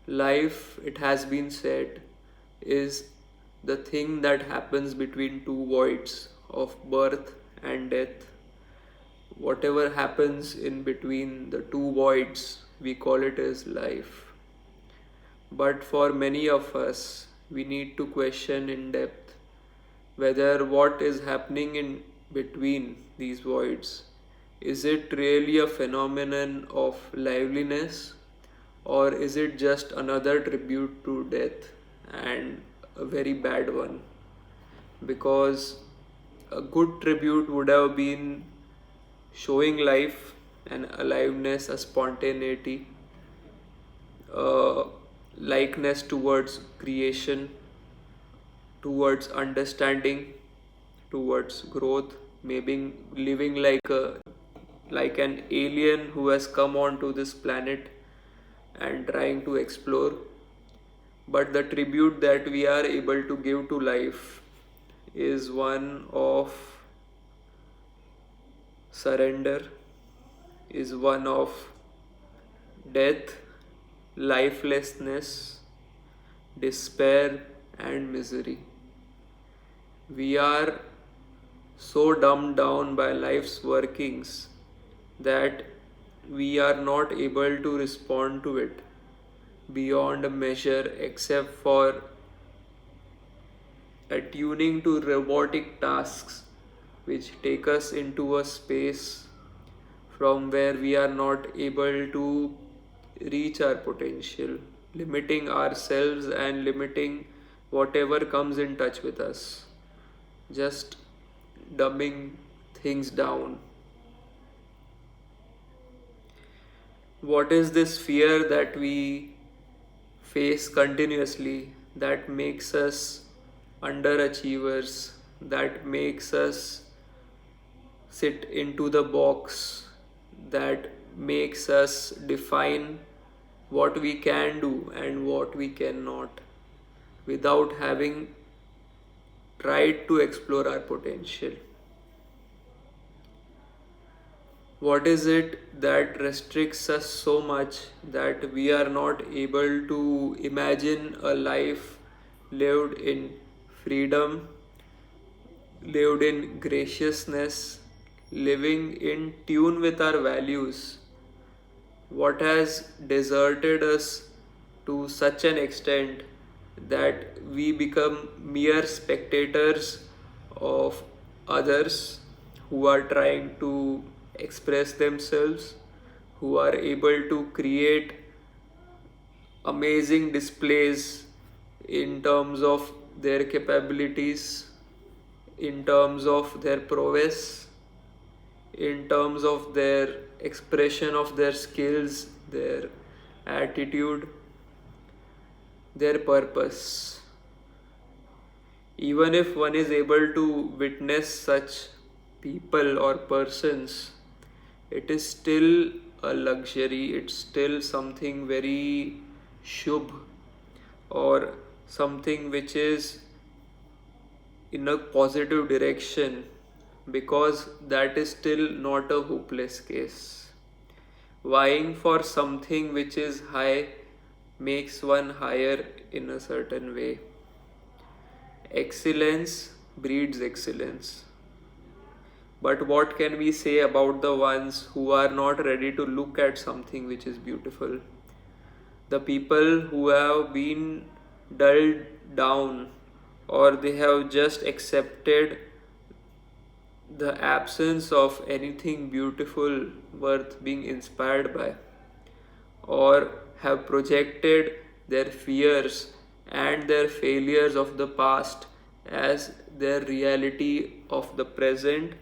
Life, it has been said, is the thing that happens between two voids of birth and death. Whatever happens in between the two voids, we call it as life. But for many of us, we need to question in depth whether what is happening in between these voids, is it really a phenomenon of liveliness, or is it just another tribute to death, and a very bad one? Because a good tribute would have been showing life and aliveness, a spontaneity, a likeness towards creation, towards understanding, towards growth, maybe living like an alien who has come onto this planet and trying to explore. But the tribute that we are able to give to life is one of surrender, is one of death, lifelessness, despair, and misery. We are so dumbed down by life's workings that we are not able to respond to it beyond measure, except for attuning to robotic tasks which take us into a space from where we are not able to reach our potential, limiting ourselves and limiting whatever comes in touch with us, just dumbing things down. What is this fear that we face continuously that makes us underachievers, that makes us sit into the box, that makes us define what we can do and what we cannot without having tried to explore our potential? What is it that restricts us so much that we are not able to imagine a life lived in freedom, lived in graciousness, living in tune with our values? What has deserted us to such an extent that we become mere spectators of others who are trying to express themselves, who are able to create amazing displays in terms of their capabilities, in terms of their prowess, in terms of their expression of their skills, their attitude, their purpose? Even if one is able to witness such people or persons, it is still a luxury, it's still something very shubh, or something which is in a positive direction, because that is still not a hopeless case. Vying for something which is high makes one higher in a certain way. Excellence breeds excellence. But what can we say about the ones who are not ready to look at something which is beautiful? The people who have been dulled down, or they have just accepted the absence of anything beautiful worth being inspired by, or have projected their fears and their failures of the past as their reality of the present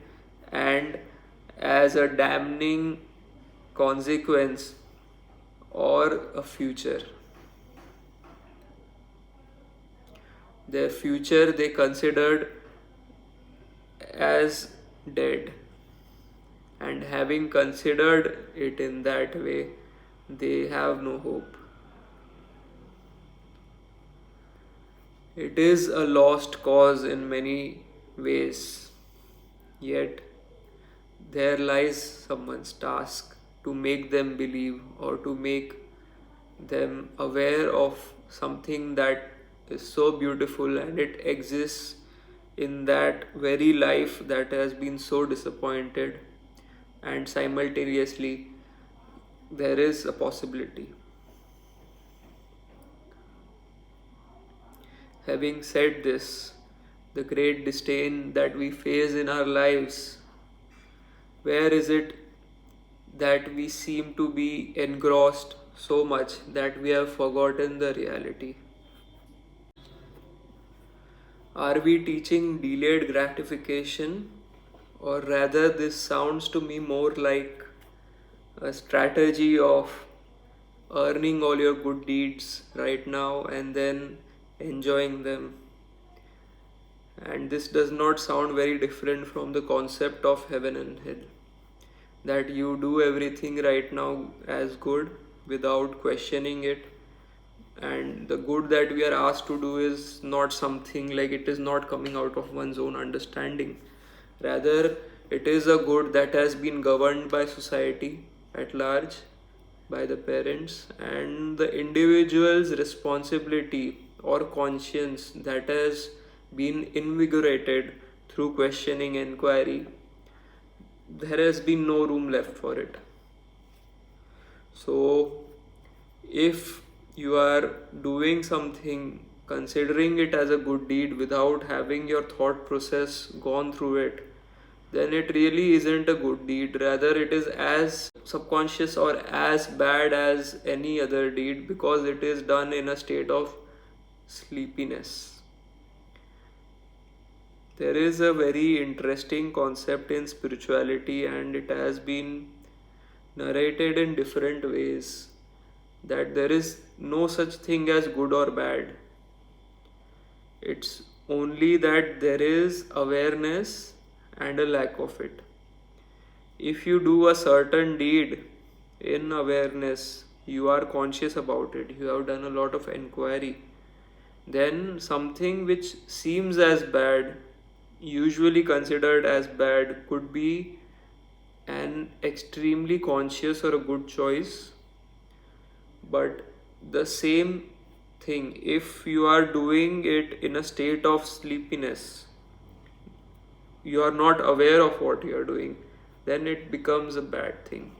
and as a damning consequence or a future. Their future they considered as dead, and having considered it in that way, they have no hope. It is a lost cause in many ways, yet there lies someone's task to make them believe, or to make them aware of something that is so beautiful and it exists in that very life that has been so disappointed, and simultaneously there is a possibility. Having said this, the great disdain that we face in our lives, where is it that we seem to be engrossed so much that we have forgotten the reality? Are we teaching delayed gratification? Or rather, this sounds to me more like a strategy of earning all your good deeds right now and then enjoying them. And this does not sound very different from the concept of heaven and hell. That you do everything right now as good without questioning it, and the good that we are asked to do is not something like it is not coming out of one's own understanding. Rather, it is a good that has been governed by society at large, by the parents, and the individual's responsibility or conscience that has been invigorated through questioning inquiry. There has been no room left for it. So, if you are doing something, considering it as a good deed without having your thought process gone through it, then it really isn't a good deed. Rather, it is as subconscious or as bad as any other deed because it is done in a state of sleepiness. There is a very interesting concept in spirituality, and it has been narrated in different ways, that there is no such thing as good or bad. It's only that there is awareness and a lack of it. If you do a certain deed in awareness, you are conscious about it, you have done a lot of inquiry, then something which seems as bad, usually considered as bad, could be an extremely conscious or a good choice. But the same thing, if you are doing it in a state of sleepiness, you are not aware of what you are doing, then it becomes a bad thing.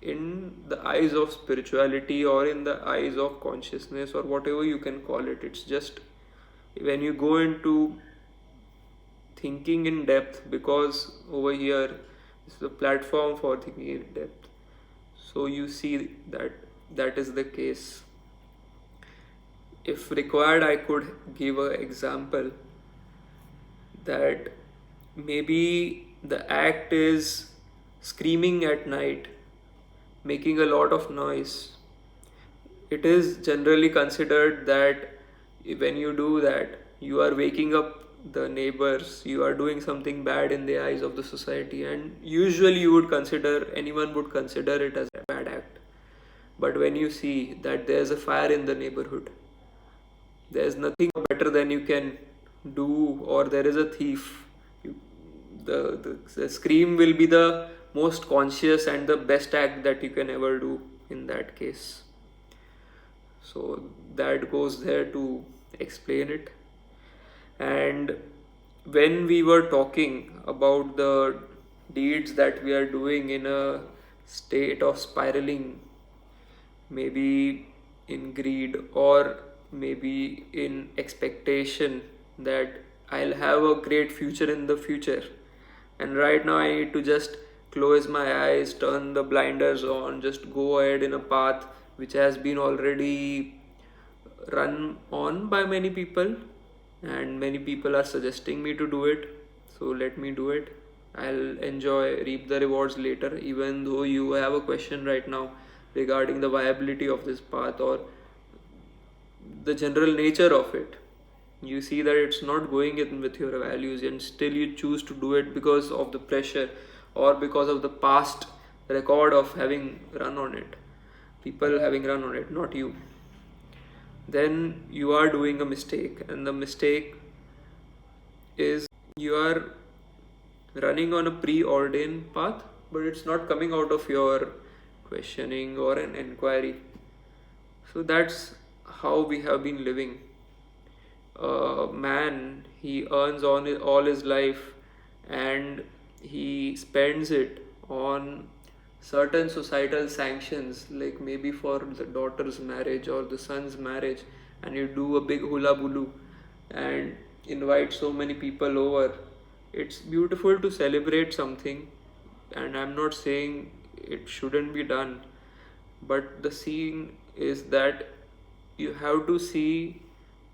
In the eyes of spirituality or in the eyes of consciousness or whatever you can call it, it's just when you go into thinking in depth, because over here is the platform for thinking in depth, so you see that that is the case. If required, I could give an example that maybe the act is screaming at night, making a lot of noise. It is generally considered that when you do that, you are waking up the neighbors, you are doing something bad in the eyes of the society, and usually anyone would consider it as a bad act. But when you see that there's a fire in the neighborhood, there's nothing better than you can do, or there is a thief, you, the scream will be the most conscious and the best act that you can ever do in that case. So that goes there to explain it. And when we were talking about the deeds that we are doing in a state of spiraling, maybe in greed or maybe in expectation that I'll have a great future in the future, and right now I need to just close my eyes, turn the blinders on, just go ahead in a path which has been already run on by many people, and many people are suggesting me to do it, so let me do it. I'll reap the rewards later, even though you have a question right now regarding the viability of this path or the general nature of it. You see that it's not going in with your values, and still you choose to do it because of the pressure or because of the past record of having run on it, people having run on it, not you. Then you are doing a mistake, and the mistake is you are running on a preordained path, but it's not coming out of your questioning or an inquiry. So that's how we have been living. Man, he earns on all his life, and he spends it on certain societal sanctions, like maybe for the daughter's marriage or the son's marriage, and you do a big hula bulu and invite so many people over. It's beautiful to celebrate something, and I'm not saying it shouldn't be done, but the scene is that you have to see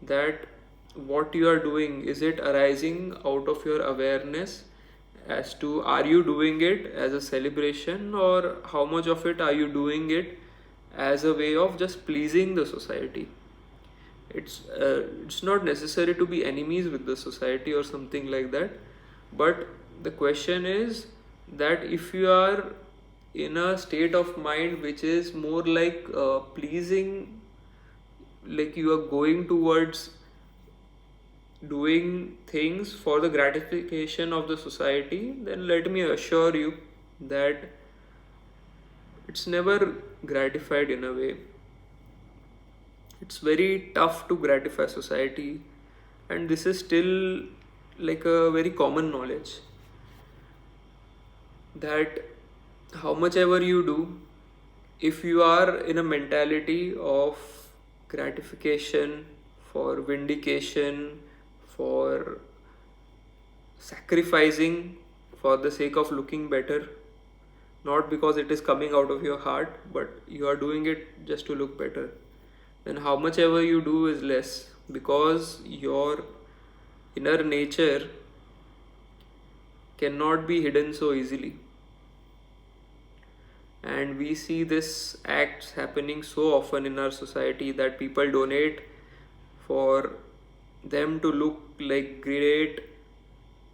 that what you are doing, is it arising out of your awareness as to are you doing it as a celebration, or how much of it are you doing it as a way of just pleasing the society. It's not necessary to be enemies with the society or something like that, but the question is that if you are in a state of mind which is more like pleasing, like you are going towards doing things for the gratification of the society, then let me assure you that it's never gratified in a way. It's very tough to gratify society, and this is still like a very common knowledge that how much ever you do, if you are in a mentality of gratification, for vindication, for sacrificing for the sake of looking better, not because it is coming out of your heart, but you are doing it just to look better, then how much ever you do is less, because your inner nature cannot be hidden so easily. And we see this acts happening so often in our society that people donate for them to look like great,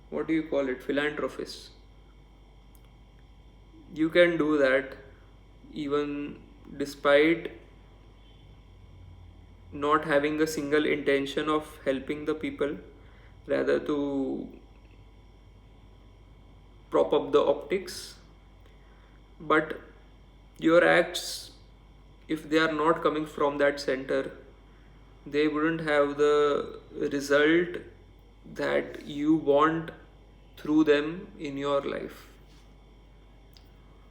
what do you call it, philanthropists. You can do that even despite not having a single intention of helping the people, rather to prop up the optics. But your acts, if they are not coming from that center, they wouldn't have the result that you want through them in your life.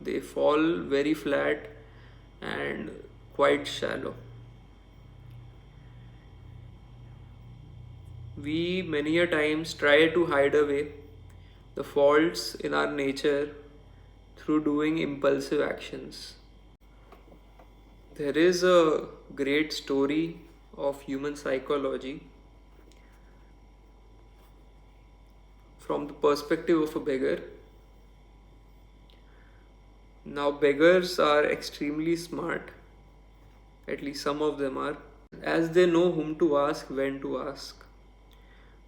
They fall very flat and quite shallow. We many a times try to hide away the faults in our nature through doing impulsive actions. There is a great story of human psychology from the perspective of a beggar. Now, beggars are extremely smart, at least some of them are, as they know whom to ask, when to ask.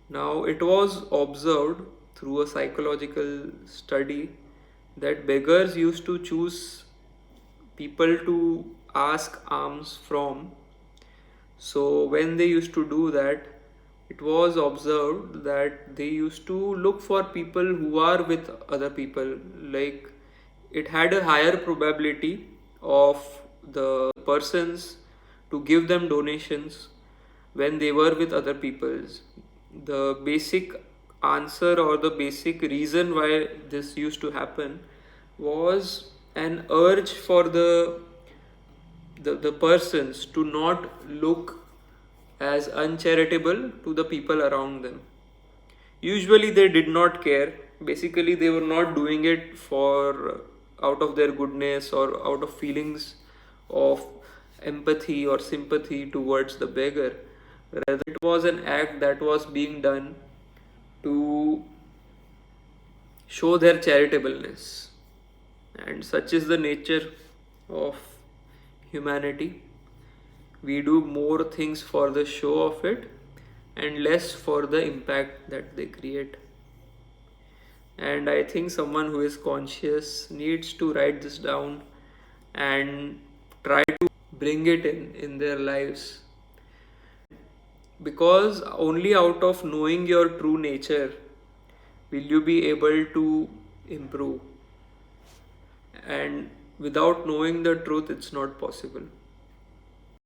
Now, it was observed through a psychological study that beggars used to choose people to ask alms from. So, when they used to do that, it was observed that they used to look for people who are with other people. Like, it had a higher probability of the persons to give them donations when they were with other peoples. The basic answer or the basic reason why this used to happen was an urge for the persons to not look as uncharitable to the people around them. Usually they did not care. Basically, they were not doing it for out of their goodness or out of feelings of empathy or sympathy towards the beggar. Rather, it was an act that was being done to show their charitableness. And such is the nature of humanity. We do more things for the show of it and less for the impact that they create. And I think someone who is conscious needs to write this down and try to bring it in their lives. Because only out of knowing your true nature will you be able to improve. And without knowing the truth, it's not possible.